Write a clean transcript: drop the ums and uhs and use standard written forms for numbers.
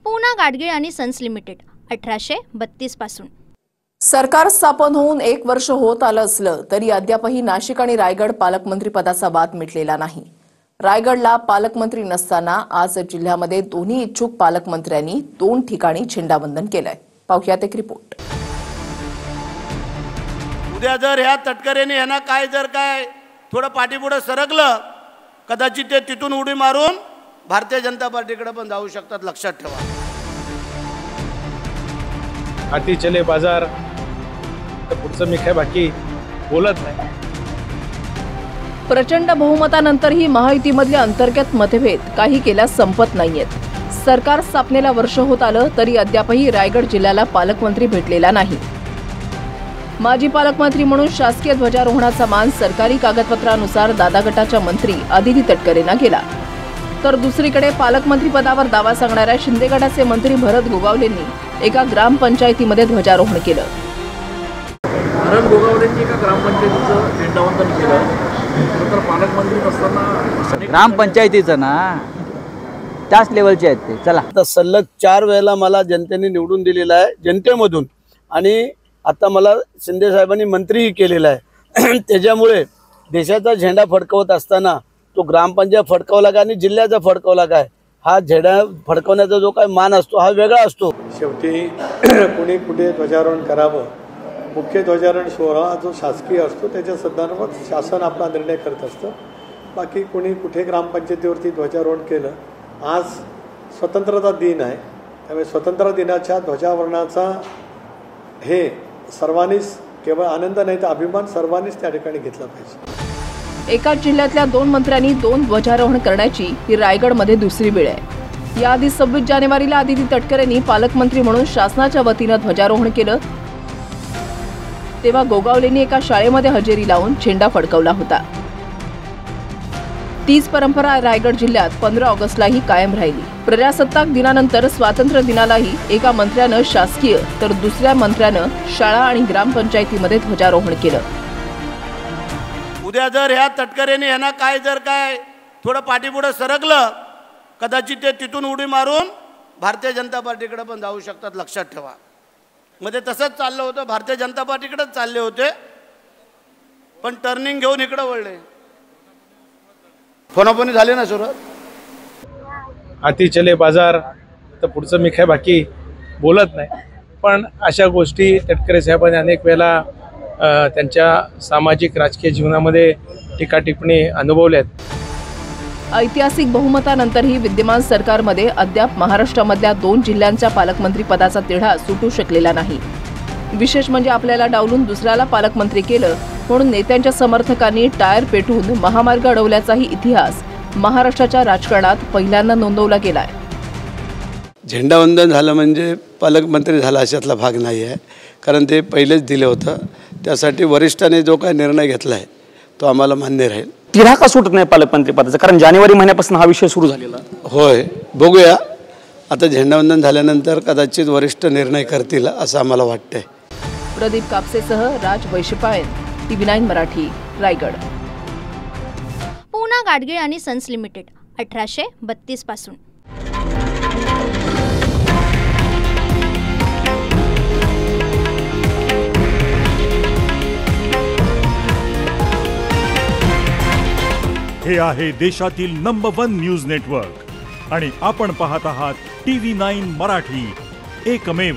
पूना गाडगीळ आणि sons limited 1832 पासून। सरकार स्थापन होऊन 1 वर्ष होत आलं असलं तरी अद्यापही नाशिक आणि रायगड पालकमंत्री पदाचा वाद मिटलेला नाही। रायगडला पालकमंत्री नसताना आज जिल्ह्यामध्ये दोन्ही इच्छुक पालकमंत्र्यांनी 2 ठिकाणी झेंडावंदन केलंय। पाहुयात एक रिपोर्ट। उद्या जर ह्या तटकरेने यांना काय थोडं पाठीपुढे सरकलं, कदाचित ते तिथून उडी मारून भारतीय जनता पार्टीकडे पण जाऊ शकतात, लक्षात ठेवा। हाती चले बाजार तर पुढचं मी काय बाकी बोलत नाही। प्रचंड बहुमतानंतरही महायुतीमधले अंतर्गत मतभेद काही केल्यास संपत नाहीयेत। सरकार स्थापनेला वर्ष होत आलं तरी अद्यापही रायगड जिल्ह्याला पालकमंत्री भेटलेला नाही। माजी पालकमंत्री म्हणून शासकीय ध्वजारोहणाचा मान सरकारी कागदपत्रानुसार दादा गटाच्या मंत्री आदिती तटकरेंना गेला, तर दुसरीकडे पालकमंत्री पदावर दावा सांगणाऱ्या शिंदे गटाचे मंत्री भरत गोगावलेंनी एका ग्रामपंचायतीमध्ये ध्वजारोहण केलं। भरत गोगावलेंनी एका ग्रामपंचायतीचं झेंडावंदन केलं, तर पालकमंत्री नसताना ग्रामपंचायतीचं ना त्याच लेवलचे आहेत ते। चला, आता सलग 4 वेळेला मला जनतेने निवडून दिलेला आहे जनतेमधून, आणि आता मला शिंदे साहेबांनी मंत्रीही केलेला आहे। त्याच्यामुळे देशाचा झेंडा फडकवत असताना तो ग्रामपंचायत फडकवला का आणि जिल्ह्याचा फडकवला काय, हा झेंडा फडकवण्याचा जो काय मान असतो हा वेगळा असतो। शेवटी कुणी कुठे ध्वजारोहण करावं, मुख्य ध्वजारोहण सोहळा जो शासकीय असतो त्याच्या संदर्भात शासन आपला निर्णय करत असतं। बाकी कुणी कुठे ग्रामपंचायतीवरती ध्वजारोहण केलं, आज स्वतंत्रता दिन आहे, त्यामुळे स्वतंत्र दिनाच्या ध्वजारोहणाचा हे सर्वांनीच केवळ आनंद नाही तर अभिमान सर्वांनीच त्या ठिकाणी घेतला पाहिजे। एकाच जिल्ह्यातल्या 2 मंत्र्यांनी 2 ध्वजारोहण करण्याची ही रायगडमध्ये दुसरी वेळ आहे। याआधी 26 जानेवारीला आदिती तटकरेंनी पालकमंत्री म्हणून शासनाच्या वतीनं ध्वजारोहण केलं, तेव्हा गोगावलेंनी एका शाळेमध्ये हजेरी लावून झेंडा फडकवला होता। तीच परंपरा रायगड जिल्ह्यात 15 ऑगस्टलाही कायम राहिली। प्रजासत्ताक दिनानंतर स्वातंत्र्य दिनालाही एका मंत्र्यानं शासकीय तर दुसऱ्या मंत्र्यानं शाळा आणि ग्रामपंचायतीमध्ये ध्वजारोहण केलं। उद्या जर ह्या तटकरेने यांना काय थोडं पाठीपुढे सरकलं, कदाचित ते तिथून उडी मारून भारतीय जनता पार्टीकडे पण जाऊ शकतात, लक्षात ठेवा। मध्ये तसंच चाललं होतं, भारतीय जनता पार्टीकडेच चालले होते, पण टर्निंग घेऊन इकडे वळले। फोनाफोनी झाले ना सुरुवात। हाती चले बाजार तर पुढचं मी काय बाकी बोलत नाही, पण अशा गोष्टी तटकरे साहेबांनी अनेक वेळेला त्यांच्या सामाजिक राजकीय जीवनामध्ये टीका टिप्पणी अनुभवल्यात। ऐतिहासिक बहुमतानंतरही विद्यमान सरकारमध्ये अद्याप महाराष्ट्रामधल्या 2 जिल्ह्यांच्या पालकमंत्री पदाचा तिढा सुटू शकलेला नाही। विशेष म्हणजे आपल्याला डावलून दुसऱ्याला पालकमंत्री केलं म्हणून नेत्यांच्या समर्थकांनी टायर पेटवून महामार्ग अडवल्याचाही इतिहास महाराष्ट्राच्या राजकारणात पहिल्यांदा नोंदवला गेलाय। झेंडावंदन झालं म्हणजे पालकमंत्री झाला अशातला भाग नाही आहे, कारण ते पहिलेच दिले होतं। त्यासाठी वरिष्ठांनी जो काही निर्णय घेतला आहे तो आम्हाला मान्य राहील। तिढा का सुटत नाही पालकमंत्री पदाचा? कारण जानेवारी महिन्यापासून हा विषय सुरू झालेला। होय, बघूया आता झेंडावंदन झाल्यानंतर कदाचित वरिष्ठ निर्णय करतील असं आम्हाला वाटतंय। प्रदीप कापसेसह राज वैशपायन, TV9 मराठी, रायगड। पूना गाडगीळ आणि सन्स लिमिटेड 1832 पासून। हे आहे देशातील नंबर 1 न्यूज नेटवर्क आणि आपण पाहत आहात TV9 मराठी, एकमेव।